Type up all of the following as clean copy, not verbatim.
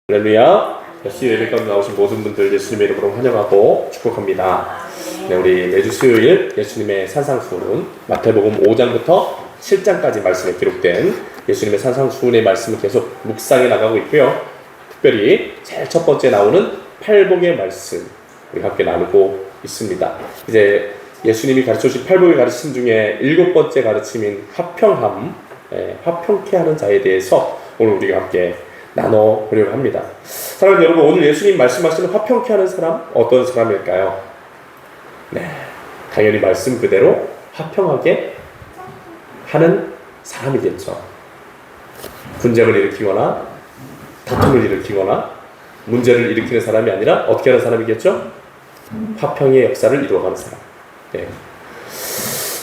할렐루야. 역시 예배 가운데 나오신 모든 분들 예수님의 이름으로 환영하고 축복합니다. 네, 우리 매주 수요일 예수님의 산상수훈은 마태복음 5장부터 7장까지 말씀에 기록된 예수님의 산상수훈의 말씀을 계속 묵상해 나가고 있고요. 특별히 제일 첫 번째 나오는 팔복의 말씀 우리 함께 나누고 있습니다. 이제 예수님이 가르쳐주신 팔복의 가르침 중에 7번째 가르침인 화평함, 화평케 하는 자에 대해서 오늘 우리가 함께 나눠보려고 합니다. 사랑하는 여러분, 오늘 예수님 말씀하시는 화평케 하는 사람 어떤 사람일까요? 네, 당연히 말씀 그대로 화평하게 하는 사람이겠죠. 분쟁을 일으키거나 다툼을 일으키거나 문제를 일으키는 사람이 아니라 어떻게 하는 사람이겠죠? 화평의 역사를 이루어가는 사람. 네.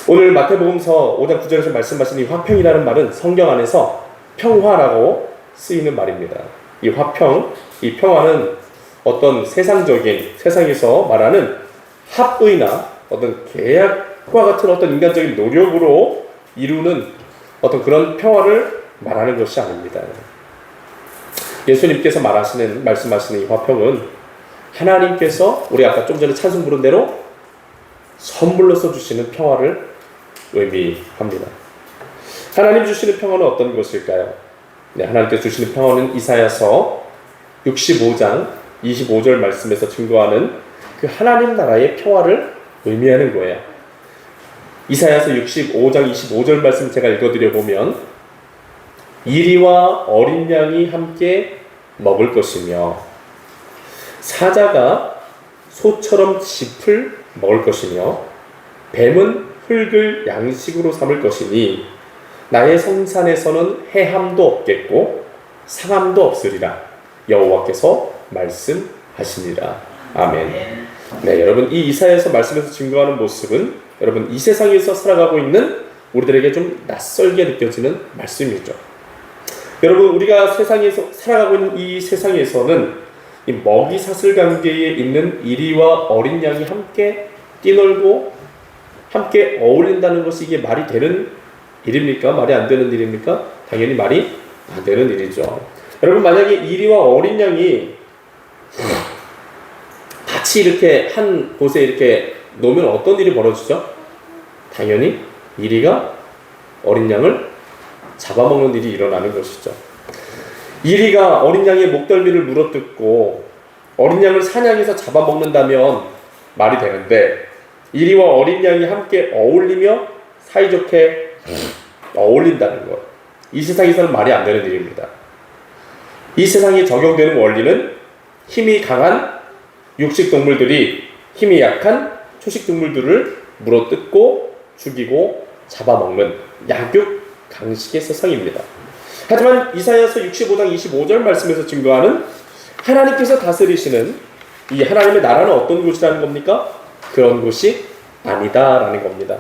오늘 마태복음서 5장 9절에서 말씀하신 이 화평이라는 말은 성경 안에서 평화라고 쓰이는 말입니다. 이 화평, 이 평화는 어떤 세상에서 말하는 합의나 어떤 계약과 같은 어떤 인간적인 노력으로 이루는 어떤 그런 평화를 말하는 것이 아닙니다. 예수님께서 말씀하시는 이 화평은 하나님께서 우리 아까 좀 전에 찬송 부른 대로 선물로서 주시는 평화를 의미합니다. 하나님 주시는 평화는 어떤 것일까요? 네, 하나님께서 주시는 평화는 이사야서 65장 25절 말씀에서 증거하는 그 하나님 나라의 평화를 의미하는 거예요. 이사야서 65장 25절 말씀 제가 읽어드려 보면 이리와 어린 양이 함께 먹을 것이며 사자가 소처럼 짚을 먹을 것이며 뱀은 흙을 양식으로 삼을 것이니 나의 성산에서는 해함도 없겠고 상함도 없으리라 여호와께서 말씀하시니라. 아멘. 네, 여러분, 이 이사야서 말씀에서 증거하는 모습은 여러분 이 세상에서 살아가고 있는 우리들에게 좀 낯설게 느껴지는 말씀이죠. 여러분, 우리가 세상에서 살아가고 있는 이 세상에서는 이 먹이 사슬 관계에 있는 이리와 어린 양이 함께 뛰놀고 함께 어울린다는 것이 이게 말이 되는 일입니까? 말이 안 되는 일입니까? 당연히 말이 안 되는 일이죠. 여러분, 만약에 이리와 어린 양이 같이 이렇게 한 곳에 이렇게 놓으면 어떤 일이 벌어지죠? 당연히 이리가 어린 양을 잡아먹는 일이 일어나는 것이죠. 이리가 어린 양의 목덜미를 물어뜯고 어린 양을 사냥해서 잡아먹는다면 말이 되는데 이리와 어린 양이 함께 어울리며 사이좋게 어울린다는 것, 이 세상에서는 말이 안 되는 일입니다. 이 세상에 적용되는 원리는 힘이 강한 육식동물들이 힘이 약한 초식동물들을 물어뜯고 죽이고 잡아먹는 약육 강식의 세상입니다. 하지만 이사야서 65장 25절 말씀에서 증거하는 하나님께서 다스리시는 이 하나님의 나라는 어떤 곳이라는 겁니까? 그런 곳이 아니다라는 겁니다.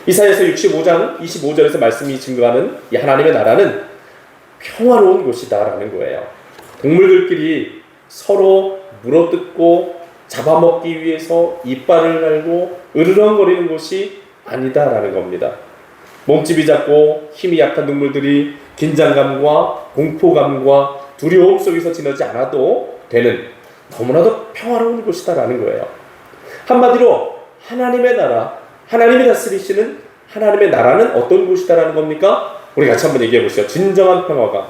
이사야서 65장 25절에서 말씀이 증거하는 이 하나님의 나라는 평화로운 곳이다라는 거예요. 동물들끼리 서로 물어뜯고 잡아먹기 위해서 이빨을 갈고 으르렁거리는 곳이 아니다라는 겁니다. 몸집이 작고 힘이 약한 동물들이 긴장감과 공포감과 두려움 속에서 지나지 않아도 되는 너무나도 평화로운 곳이다라는 거예요. 한마디로 하나님의 나라, 하나님이 다스리시는 하나님의 나라는 어떤 곳이다라는 겁니까? 우리 같이 한번 얘기해 보시죠. 진정한 평화가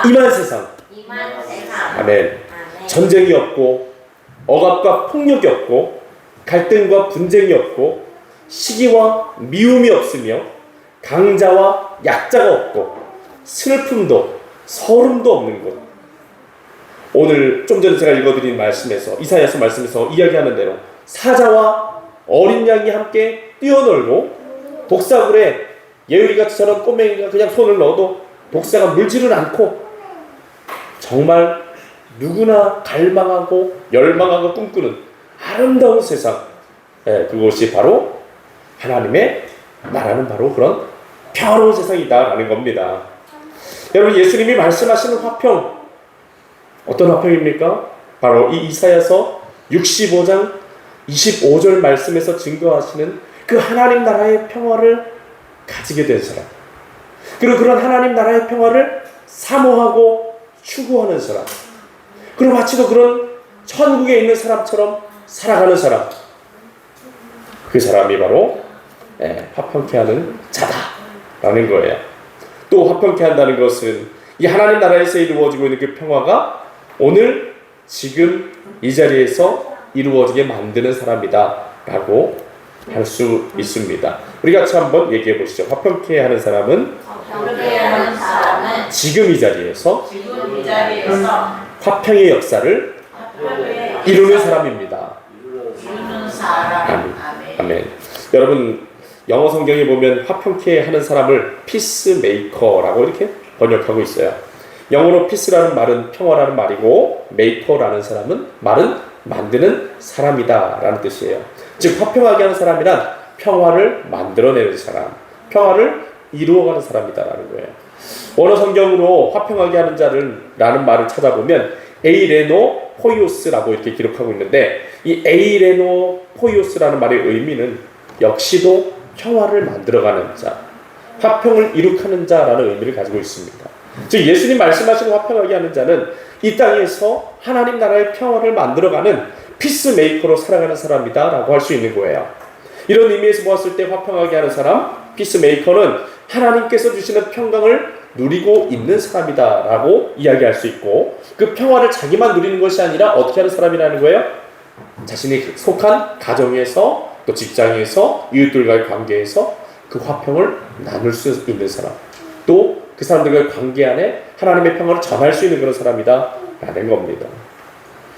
임한 세상. 아멘. 전쟁이 없고 억압과 폭력이 없고 갈등과 분쟁이 없고 시기와 미움이 없으며 강자와 약자가 없고 슬픔도 서름도 없는 곳. 오늘 좀 전에 제가 읽어드린 말씀에서 이사야서 말씀에서 이야기하는 대로 사자와 어린 양이 함께 뛰어놀고 독사굴에 예우리같이처럼 꼬맹이가 그냥 손을 넣어도 독사가 물지를 않고 정말 누구나 갈망하고 열망하고 꿈꾸는 아름다운 세상, 그것이 바로 하나님의 나라는 바로 그런 평화로운 세상이다라는 겁니다. 여러분, 예수님이 말씀하시는 화평, 어떤 화평입니까? 바로 이 이사야서 65장 25절 말씀에서 증거하시는 그 하나님 나라의 평화를 가지게 된 사람, 그리고 그런 하나님 나라의 평화를 사모하고 추구하는 사람, 그리고 마치도 그런 천국에 있는 사람처럼 살아가는 사람, 그 사람이 바로 화평케 하는 자다라는 거예요. 또 화평케 한다는 것은 이 하나님 나라에서 이루어지고 있는 그 평화가 오늘 지금 이 자리에서 이루어지게 만드는 사람이다 라고 할 수 있습니다. 우리 같이 한번 얘기해 보시죠. 화평케 하는 사람은 지금 이 자리에서 화평의 역사를 이루는 사람입니다. 아멘. 여러분, 영어 성경에 보면 화평케 하는 사람을 피스메이커라고 이렇게 번역하고 있어요. 영어로 피스라는 말은 평화라는 말이고, 메이커라는 말은 만드는 사람이다 라는 뜻이에요. 즉 화평하게 하는 사람이란 평화를 만들어내는 사람, 평화를 이루어가는 사람이다 라는 거예요. 원어 성경으로 화평하게 하는 자를 라는 말을 찾아보면 에이레노 포이오스라고 이렇게 기록하고 있는데, 이 에이레노 포이오스라는 말의 의미는 역시도 평화를 만들어가는 자, 화평을 이룩하는 자라는 의미를 가지고 있습니다. 즉 예수님 말씀하시는 화평하게 하는 자는 이 땅에서 하나님 나라의 평화를 만들어가는 피스메이커로 살아가는 사람이다 라고 할 수 있는 거예요. 이런 의미에서 보았을 때 화평하게 하는 사람, 피스메이커는 하나님께서 주시는 평강을 누리고 있는 사람이다 라고 이야기할 수 있고, 그 평화를 자기만 누리는 것이 아니라 어떻게 하는 사람이라는 거예요? 자신이 속한 가정에서, 또 직장에서, 이웃들과의 관계에서 그 화평을 나눌 수 있는 사람, 또 그 사람들과의 관계 안에 하나님의 평화를 전할 수 있는 그런 사람이다 라는 겁니다.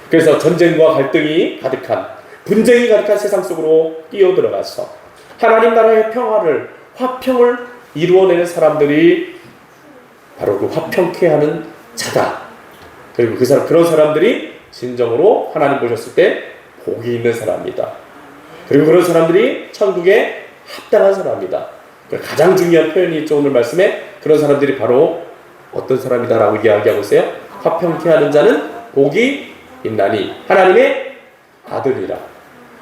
그래서 전쟁과 갈등이 가득한, 분쟁이 가득한 세상 속으로 뛰어들어가서 하나님 나라의 평화를, 화평을 이루어내는 사람들이 바로 그 화평케 하는 자다. 그리고 그런 사람들이 진정으로 하나님 보셨을 때 복이 있는 사람이다. 그리고 그런 사람들이 천국에 합당한 사람이다. 가장 중요한 표현이 있죠. 오늘 말씀에 그런 사람들이 바로 어떤 사람이다라고 이야기하고 있어요. 화평케 하는 자는 복이 있나니 하나님의 아들이라,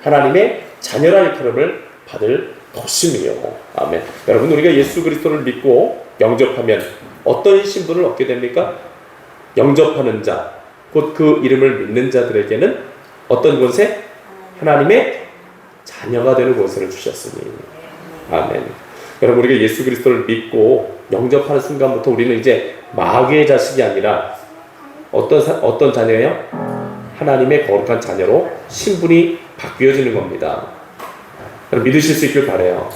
하나님의 자녀라 일컬음을 받을 것이며. 아멘. 여러분, 우리가 예수 그리스도를 믿고 영접하면 어떤 신분을 얻게 됩니까? 영접하는 자, 곧 그 이름을 믿는 자들에게는 어떤 권세? 하나님의 자녀가 되는 권세를 주셨으니. 아멘. 여러분, 우리가 예수 그리스도를 믿고 영접하는 순간부터 우리는 이제 마귀의 자식이 아니라 어떤 자녀예요? 하나님의 거룩한 자녀로 신분이 바뀌어지는 겁니다. 여러분, 믿으실 수 있길 바라요.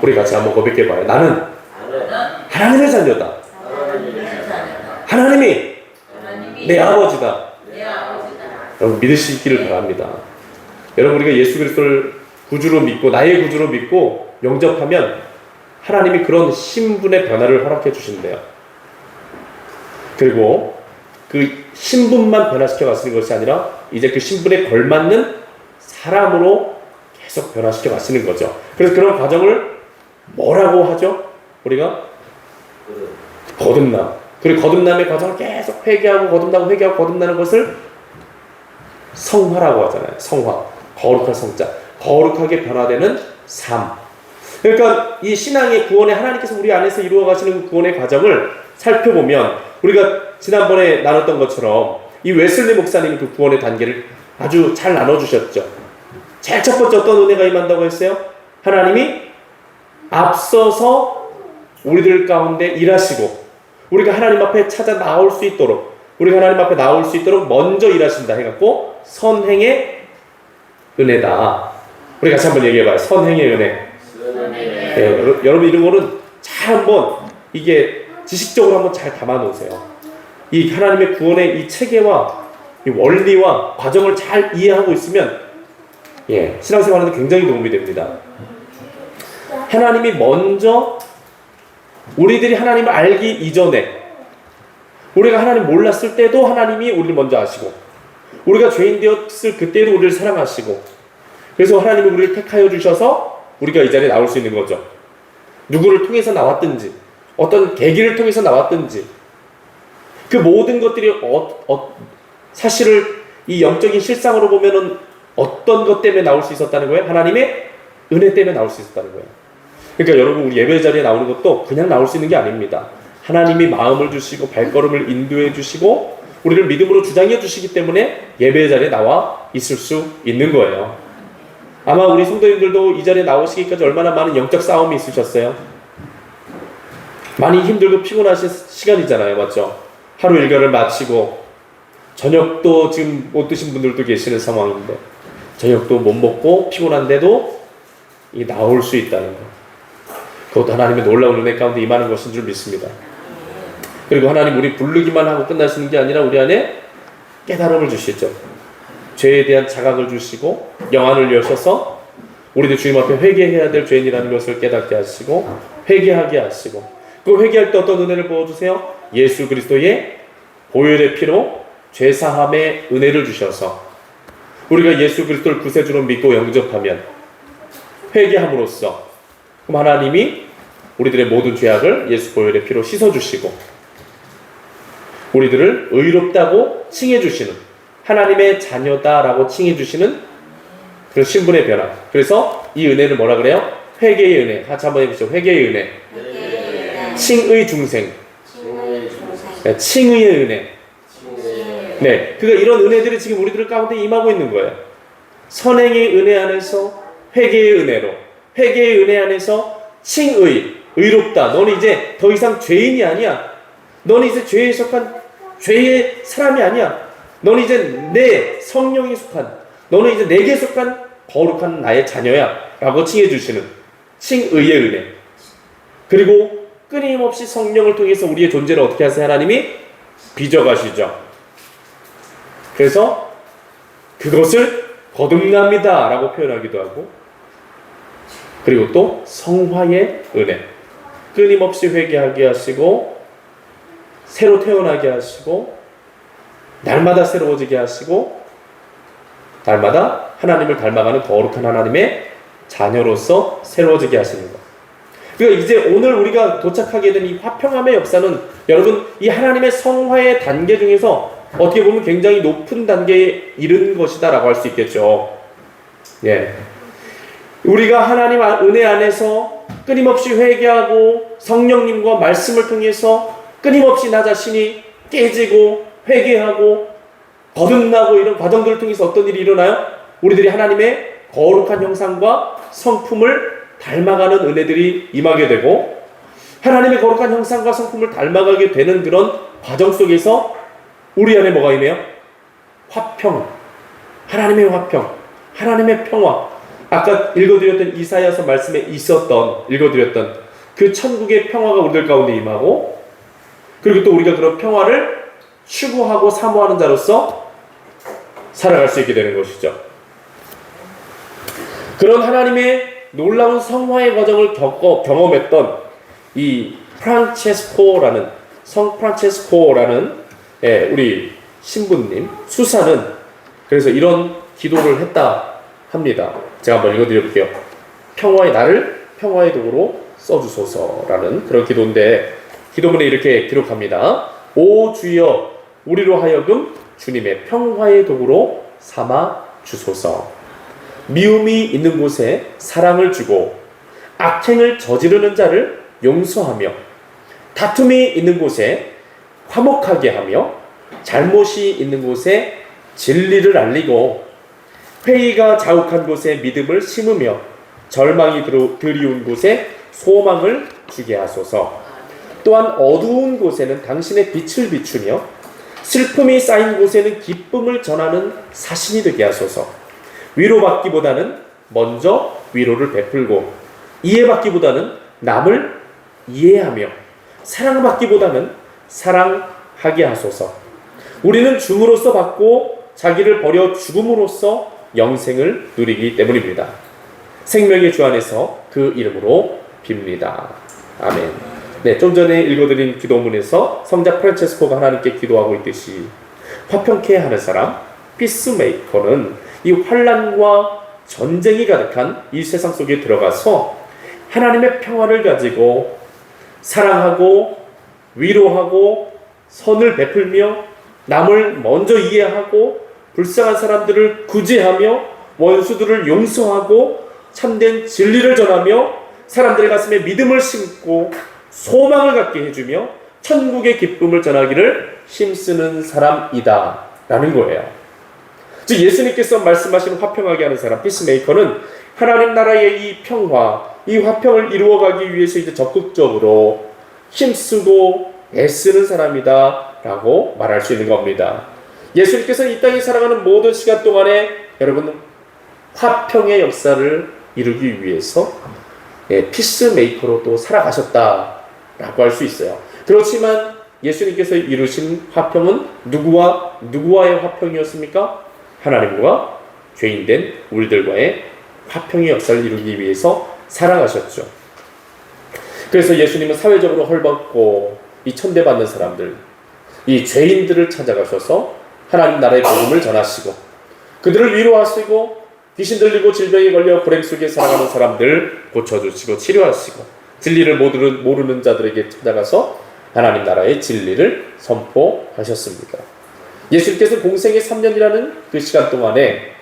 우리 같이 한번 고백해봐요. 나는 하나님의 자녀다. 하나님이 내 아버지다. 여러분, 믿으시기를 바랍니다. 여러분, 우리가 예수 그리스도를 구주로 믿고, 나의 구주로 믿고 영접하면 하나님이 그런 신분의 변화를 허락해 주신대요. 그리고 그 신분만 변화시켜 가시는 것이 아니라 이제 그 신분에 걸맞는 사람으로 계속 변화시켜 가시는 거죠. 그래서 그런 과정을 뭐라고 하죠? 우리가 거듭남. 그리고 거듭남의 과정을 계속 회개하고 거듭나고 회개하고 거듭나는 것을 성화라고 하잖아요. 성화. 거룩한 성자. 거룩하게 변화되는 삶. 그러니까 이 신앙의 구원의, 하나님께서 우리 안에서 이루어 가시는 구원의 과정을 살펴보면 우리가 지난번에 나눴던 것처럼 이 웨슬리 목사님이 그 구원의 단계를 아주 잘 나눠주셨죠. 제일 첫 번째 어떤 은혜가 임한다고 했어요? 하나님이 앞서서 우리들 가운데 일하시고 우리가 하나님 앞에 찾아 나올 수 있도록, 우리가 하나님 앞에 나올 수 있도록 먼저 일하신다 해갖고 선행의 은혜다. 우리 같이 한번 얘기해봐요. 선행의 은혜. 네, 여러분 이런 거는 잘 한번 이게 지식적으로 한번 잘 담아 놓으세요. 이 하나님의 구원의 이 체계와 이 원리와 과정을 잘 이해하고 있으면 신앙생활하는데 굉장히 도움이 됩니다. 하나님이 먼저, 우리들이 하나님을 알기 이전에, 우리가 하나님 몰랐을 때도 하나님이 우리를 먼저 아시고, 우리가 죄인 되었을 그때도 우리를 사랑하시고, 그래서 하나님이 우리를 택하여 주셔서 우리가 이 자리에 나올 수 있는 거죠. 누구를 통해서 나왔든지, 어떤 계기를 통해서 나왔든지, 그 모든 것들이 사실을 이 영적인 실상으로 보면은 어떤 것 때문에 나올 수 있었다는 거예요? 하나님의 은혜 때문에 나올 수 있었다는 거예요. 그러니까 여러분, 우리 예배 자리에 나오는 것도 그냥 나올 수 있는 게 아닙니다. 하나님이 마음을 주시고 발걸음을 인도해 주시고 우리를 믿음으로 주장해 주시기 때문에 예배 자리에 나와 있을 수 있는 거예요. 아마 우리 성도님들도 이 자리에 나오시기까지 얼마나 많은 영적 싸움이 있으셨어요? 많이 힘들고 피곤하신 시간이잖아요. 맞죠? 하루 일과를 마치고 저녁도 지금 못 드신 분들도 계시는 상황인데 저녁도 못 먹고 피곤한데도 이 나올 수 있다는 것, 그것도 하나님의 놀라운 은혜 가운데 임하는 것인 줄 믿습니다. 그리고 하나님 우리 부르기만 하고 끝나시는 게 아니라 우리 안에 깨달음을 주시죠. 죄에 대한 자각을 주시고 영안을 여셔서 우리도 주님 앞에 회개해야 될 죄인이라는 것을 깨닫게 하시고 회개하게 하시고, 그 회개할 때 어떤 은혜를 부어주세요? 예수 그리스도의 보혈의 피로 죄사함의 은혜를 주셔서 우리가 예수 그리스도를 구세주로 믿고 영접하면 회개함으로써 그럼 하나님이 우리들의 모든 죄악을 예수 보혈의 피로 씻어주시고 우리들을 의롭다고 칭해주시는, 하나님의 자녀다라고 칭해주시는 그런 신분의 변화. 그래서 이 은혜를 뭐라 그래요? 회개의 은혜. 같이 한번 해보시죠. 회개의 은혜. 칭의 중생. 네, 칭의의 은혜. 네, 그러니까 이런 은혜들이 지금 우리들 가운데 임하고 있는 거예요. 선행의 은혜 안에서 회개의 은혜로, 회개의 은혜 안에서 칭의, 의롭다. 너는 이제 더 이상 죄인이 아니야. 너는 이제 죄에 속한 죄의 사람이 아니야. 너는 이제 내 성령에 속한, 너는 이제 내게 속한 거룩한 나의 자녀야 라고 칭해주시는 칭의의 은혜. 그리고 끊임없이 성령을 통해서 우리의 존재를 어떻게 하세요? 하나님이 빚어가시죠. 그래서 그것을 거듭납니다 라고 표현하기도 하고, 그리고 또 성화의 은혜, 끊임없이 회개하게 하시고 새로 태어나게 하시고 날마다 새로워지게 하시고 날마다 하나님을 닮아가는 거룩한 하나님의 자녀로서 새로워지게 하시는 것. 그러니까 이제 오늘 우리가 도착하게 된 이 화평함의 역사는 여러분 이 하나님의 성화의 단계 중에서 어떻게 보면 굉장히 높은 단계에 이른 것이다 라고 할 수 있겠죠. 예. 우리가 하나님 은혜 안에서 끊임없이 회개하고 성령님과 말씀을 통해서 끊임없이 나 자신이 깨지고 회개하고 거듭나고 이런 과정들을 통해서 어떤 일이 일어나요? 우리들이 하나님의 거룩한 형상과 성품을 닮아가는 은혜들이 임하게 되고, 하나님의 거룩한 형상과 성품을 닮아가게 되는 그런 과정 속에서 우리 안에 뭐가 임해요? 화평, 하나님의 화평, 하나님의 평화. 아까 읽어드렸던 이사야서 말씀에 읽어드렸던 그 천국의 평화가 우리들 가운데 임하고, 그리고 또 우리가 그런 평화를 추구하고 사모하는 자로서 살아갈 수 있게 되는 것이죠. 그런 하나님의 놀라운 성화의 과정을 경험했던 이 성 프란체스코라는 우리 신부님, 수사는 그래서 이런 기도를 했다 합니다. 제가 한번 읽어드려볼게요. 나를 평화의 도구로 써주소서라는 그런 기도인데, 기도문에 이렇게 기록합니다. 오 주여, 우리로 하여금 주님의 평화의 도구로 삼아 주소서. 미움이 있는 곳에 사랑을 주고 악행을 저지르는 자를 용서하며 다툼이 있는 곳에 화목하게 하며 잘못이 있는 곳에 진리를 알리고 회의가 자욱한 곳에 믿음을 심으며 절망이 드리운 곳에 소망을 주게 하소서. 또한 어두운 곳에는 당신의 빛을 비추며 슬픔이 쌓인 곳에는 기쁨을 전하는 사신이 되게 하소서. 위로받기보다는 먼저 위로를 베풀고 이해받기보다는 남을 이해하며 사랑받기보다는 사랑하게 하소서. 우리는 줌으로써 받고 자기를 버려 죽음으로써 영생을 누리기 때문입니다. 생명의 주 안에서 그 이름으로 빕니다. 아멘. 네, 좀 전에 읽어드린 기도문에서 성자 프란체스코가 하나님께 기도하고 있듯이 화평케 하는 사람, 피스메이커는 이 환난과 전쟁이 가득한 이 세상 속에 들어가서 하나님의 평화를 가지고 사랑하고 위로하고 선을 베풀며 남을 먼저 이해하고 불쌍한 사람들을 구제하며 원수들을 용서하고 참된 진리를 전하며 사람들의 가슴에 믿음을 심고 소망을 갖게 해주며 천국의 기쁨을 전하기를 힘쓰는 사람이다 라는 거예요. 즉 예수님께서 말씀하시는 화평하게 하는 사람, 피스메이커는 하나님 나라의 이 평화, 이 화평을 이루어가기 위해서 이제 적극적으로 힘쓰고 애쓰는 사람이다 라고 말할 수 있는 겁니다. 예수님께서는 이 땅에 살아가는 모든 시간 동안에 여러분 화평의 역사를 이루기 위해서 피스메이커로 또 살아가셨다라고 할 수 있어요. 그렇지만 예수님께서 이루신 화평은 누구와의 화평이었습니까? 하나님과 죄인된 우리들과의 화평의 역사를 이루기 위해서 살아가셨죠. 그래서 예수님은 사회적으로 헐벗고 이 천대받는 사람들, 이 죄인들을 찾아가셔서 하나님 나라의 복음을 전하시고 그들을 위로하시고 귀신 들리고 질병에 걸려 불행 속에 살아가는 사람들 고쳐주시고 치료하시고 진리를 모르는 자들에게 찾아가서 하나님 나라의 진리를 선포하셨습니다. 예수님께서 공생의 3년이라는 그 시간 동안에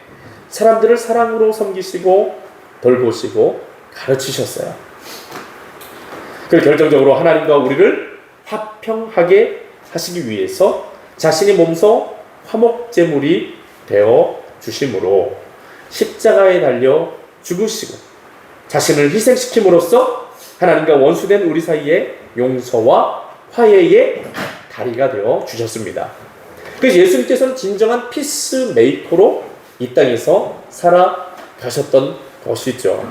사람들을 사랑으로 섬기시고 돌보시고 가르치셨어요. 그리고 결정적으로 하나님과 우리를 화평하게 하시기 위해서 자신이 몸소 화목제물이 되어 주심으로 십자가에 달려 죽으시고 자신을 희생시킴으로써 하나님과 원수된 우리 사이에 용서와 화해의 다리가 되어 주셨습니다. 그래서 예수님께서는 진정한 피스메이커로 이 땅에서 살아가셨던 것이죠.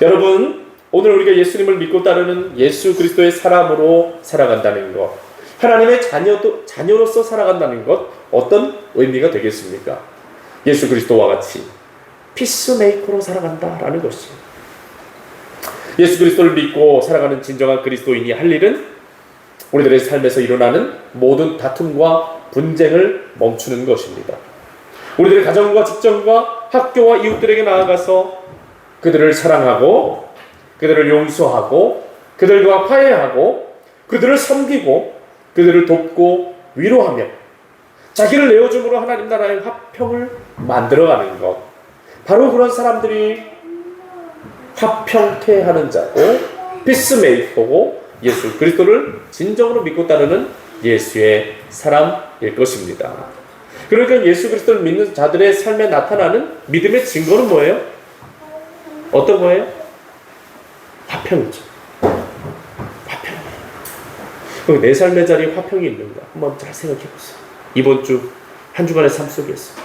여러분, 오늘 우리가 예수님을 믿고 따르는 예수 그리스도의 사람으로 살아간다는 것, 하나님의 자녀로서 살아간다는 것, 어떤 의미가 되겠습니까? 예수 그리스도와 같이 피스메이커로 살아간다라는 것이, 예수 그리스도를 믿고 살아가는 진정한 그리스도인이 할 일은 우리들의 삶에서 일어나는 모든 다툼과 분쟁을 멈추는 것입니다. 우리들의 가정과 직장과 학교와 이웃들에게 나아가서 그들을 사랑하고 그들을 용서하고 그들과 화해하고 그들을 섬기고 그들을 돕고 위로하며 자기를 내어줌으로 하나님 나라의 화평을 만들어가는 것, 바로 그런 사람들이 화평케 하는 자고 피스메이커고 예수 그리스도를 진정으로 믿고 따르는 예수의 사람일 것입니다. 그러니까 예수 그리스도를 믿는 자들의 삶에 나타나는 믿음의 증거는 뭐예요? 어떤 거예요? 화평이죠. 화평. 내 삶의 자리에 화평이 있는가? 한번 잘 생각해 보세요. 이번 주 한 주간의 삶 속에서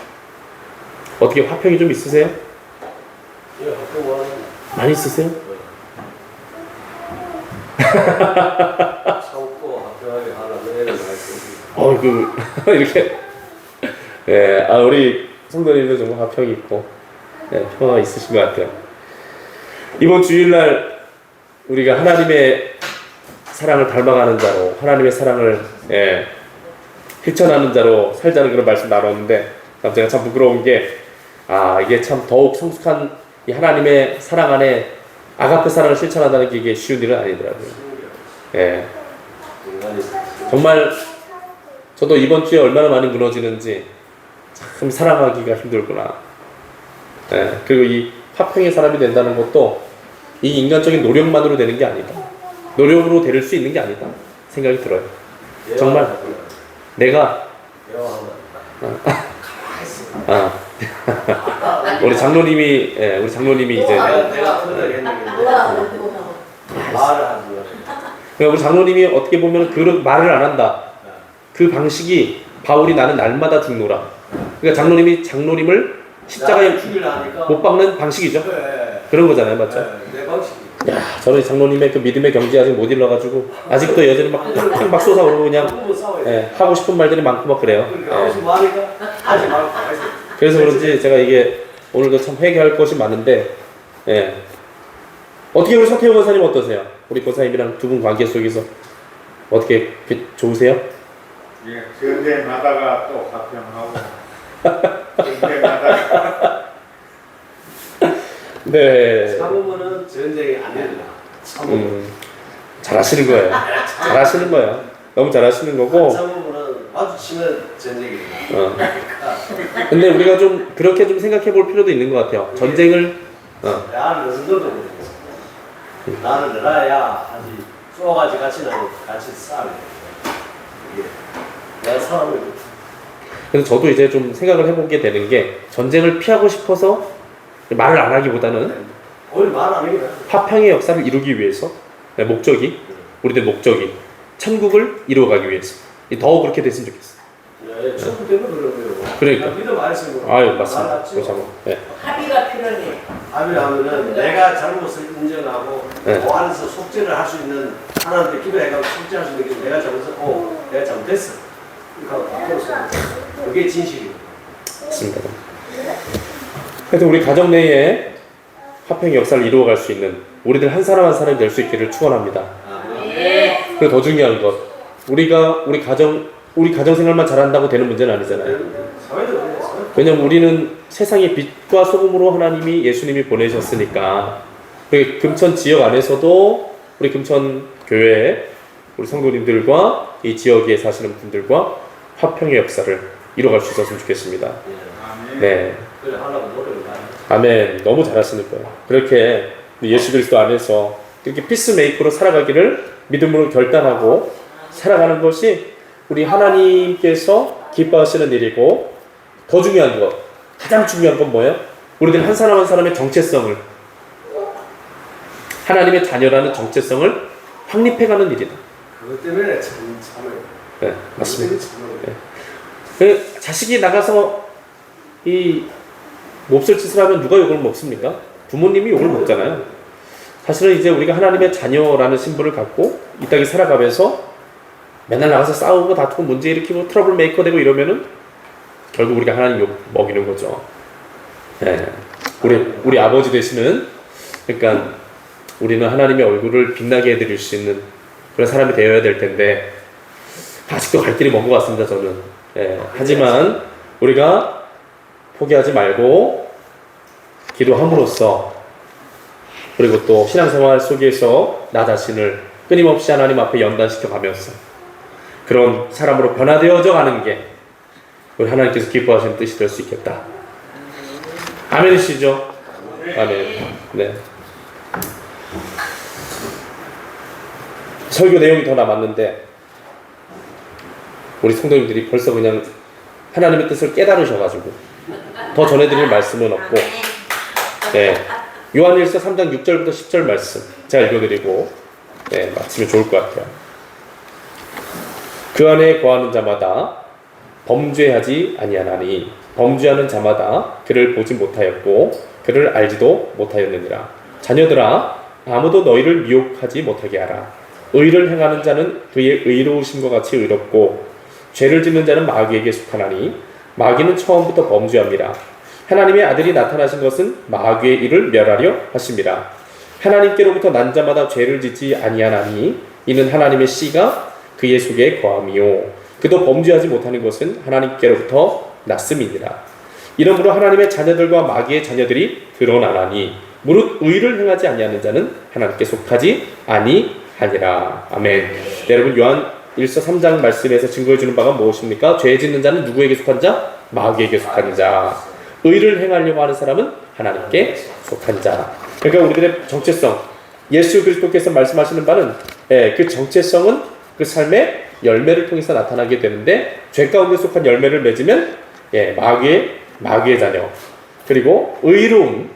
어떻게 화평이 좀 있으세요? 많이 있으세요? 이렇게. 네, 우리 성도님도 정말 화평이 있고, 네, 평화가 있으신 것 같아요. 이번 주일날 우리가 하나님의 사랑을 닮아가는 자로, 하나님의 사랑을 실천하는 자로 살자는 그런 말씀 나눴는데, 제가 참 부끄러운 게, 이게 참 더욱 성숙한 이 하나님의 사랑 안에 아가페 사랑을 실천한다는 게 이게 쉬운 일은 아니더라고요. 예. 정말 저도 이번 주에 얼마나 많이 무너지는지 참 사랑하기가 힘들구나. 예. 그리고 이 화평의 사람이 된다는 것도 이 인간적인 노력만으로 되는 게 아니다. 노력으로 될 수 있는 게 아니다 생각이 들어요. 정말 내가 우리 장로님이 이제 우리 장로님이 어떻게 보면 그런 말을 안 한다. 그 방식이 바울이 나는 날마다 죽노라. 그러니까 장로님을 십자가에 못 박는 방식이죠. 그런 거잖아요, 맞죠? 야, 저는 장로님의 그 믿음의 경지 아직 못 일러가지고 아직도 여전히 막 쏟아오르고 그냥 하고 싶은 말들이 많고 막 그래요. 그래서 그런지 제가 이게 오늘도 참 회개할 것이 많은데, 어떻게 우리 서태호 권사님 어떠세요? 우리 권사님이랑 두 분 관계 속에서 어떻게 좋으세요? 예, 전쟁하다가 또 화평하고 전쟁하다가 네. 참으면은 전쟁이 안 된다. 잘하시는 거예요. 잘하시는 거예요. 너무 잘하시는 거고. 참으면은 마주치면 전쟁이 된다. 근데 우리가 좀 그렇게 좀 생각해 볼 필요도 있는 것 같아요. 전쟁을 나를 넣어도 모르겠어. 나를 넣어야 하지. 쏘가지 같이 싸우게. 이게 내가 사람을 그래서 저도 이제 좀 생각을 해보게 되는 게 전쟁을 피하고 싶어서 말을 안 하기보다는 거의 말 안 하긴 해. 화평의 역사를 이루기 위해서 목적이 우리들 목적이 천국을 이루어가기 위해서 더 그렇게 됐으면 좋겠어. 네, 천국 되면 그러고요. 그러니까. 믿음 안 했으면 아유 맞습니다. 그렇죠. 네. 합의가 필요해. 합의하면은 내가 잘못을 인정하고 네. 그 안에서 속죄를 할 수 있는 하나님께 기도해가지고 속죄할 수 있는 게 내가 내가 잘못했어. 그러니까 바꿔서 그게 진실이에요. 맞습니다. 하여튼 우리 가정 내에 화평의 역사를 이루어갈 수 있는 우리들 한 사람 한 사람이 될 수 있기를 축원합니다. 네. 그리고 더 중요한 것 우리가 우리 가정 생활만 잘한다고 되는 문제는 아니잖아요. 사회도 그래. 사회. 왜냐면 우리는 세상의 빛과 소금으로 하나님이 예수님이 보내셨으니까 우리 금천 지역 안에서도 우리 금천 교회 우리 성도님들과 이 지역에 사시는 분들과 화평의 역사를 이뤄갈 수 있었으면 좋겠습니다. 아멘. 네, 그래 하려고 노력을 많이. 아멘. 너무 잘하시는 거예요. 그렇게 예수 그리스도 안에서 이렇게 피스메이커로 살아가기를 믿음으로 결단하고 살아가는 것이 우리 하나님께서 기뻐하시는 일이고 더 중요한 것, 가장 중요한 건 뭐예요? 우리들 한 사람 한 사람의 정체성을 하나님의 자녀라는 정체성을 확립해가는 일이다. 그것 때문에 참아요. 네, 맞습니다. 그것 때문에 참아요. 그 자식이 나가서 이 몹쓸 짓을 하면 누가 욕을 먹습니까? 부모님이 욕을 먹잖아요. 사실은 이제 우리가 하나님의 자녀라는 신분을 갖고 이 땅에 살아가면서 맨날 나가서 싸우고 다투고 문제 일으키고 트러블 메이커 되고 이러면은 결국 우리가 하나님 욕 먹이는 거죠. 네. 우리 아버지 되시는 그러니까 우리는 하나님의 얼굴을 빛나게 해드릴 수 있는 그런 사람이 되어야 될 텐데 아직도 갈 길이 먼 것 같습니다. 저는. 네. 하지만 우리가 포기하지 말고 기도함으로써 그리고 또 신앙생활 속에서 나 자신을 끊임없이 하나님 앞에 연단시켜 가면서 그런 사람으로 변화되어져 가는 게 우리 하나님께서 기뻐하시는 뜻이 될 수 있겠다. 아멘이시죠? 아멘. 네. 설교 내용이 더 남았는데 우리 성도님들이 벌써 그냥 하나님의 뜻을 깨달으셔가지고 더 전해드릴 말씀은 없고 네. 요한일서 3장 6절부터 10절 말씀 제가 읽어드리고 네, 마치면 좋을 것 같아요. 그 안에 거하는 자마다 범죄하지 아니하나니 범죄하는 자마다 그를 보지 못하였고 그를 알지도 못하였느니라. 자녀들아 아무도 너희를 미혹하지 못하게 하라. 의를 행하는 자는 그의 의로우심과 같이 의롭고 죄를 짓는 자는 마귀에게 속하나니 마귀는 처음부터 범죄함이라. 하나님의 아들이 나타나신 것은 마귀의 일을 멸하려 하심이라. 하나님께로부터 난 자마다 죄를 짓지 아니하나니 이는 하나님의 씨가 그의 속에 거함이요 그도 범죄하지 못하는 것은 하나님께로부터 났음이니라. 이러므로 하나님의 자녀들과 마귀의 자녀들이 드러나나니 무릇 의를 행하지 아니하는 자는 하나님께 속하지 아니하니라. 아멘. 네, 여러분 요한일서 3장 말씀에서 증거해 주는 바가 무엇입니까? 죄 짓는 자는 누구에게 속한 자? 마귀에게 속한 자. 의를 행하려고 하는 사람은 하나님께 속한 자. 그러니까 우리들의 정체성, 예수 그리스도께서 말씀하시는 바는 그 정체성은 그 삶의 열매를 통해서 나타나게 되는데 죄 가운데 속한 열매를 맺으면 마귀의 자녀 그리고 의로운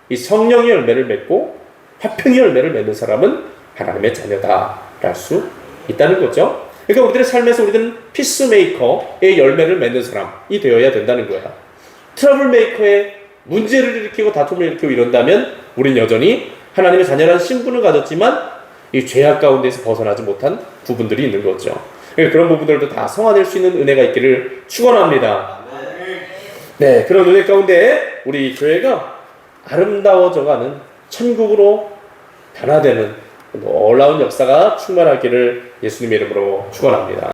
이 성령의 열매를 맺고 화평의 열매를 맺는 사람은 하나님의 자녀다 할 수 있다는 거죠. 그러니까 우리들의 삶에서 우리들은 피스메이커의 열매를 맺는 사람이 되어야 된다는 거야. 트러블 메이커의 문제를 일으키고 다툼을 일으키고 이런다면 우린 여전히 하나님의 자녀라는 신분을 가졌지만 이 죄악 가운데서 벗어나지 못한 부분들이 있는 거죠. 그러니까 그런 부분들도 다 성화될 수 있는 은혜가 있기를 축원합니다. 네, 그런 은혜 가운데 우리 교회가 아름다워져가는 천국으로 변화되는 놀라운 역사가 충만하기를 예수님의 이름으로 축원합니다.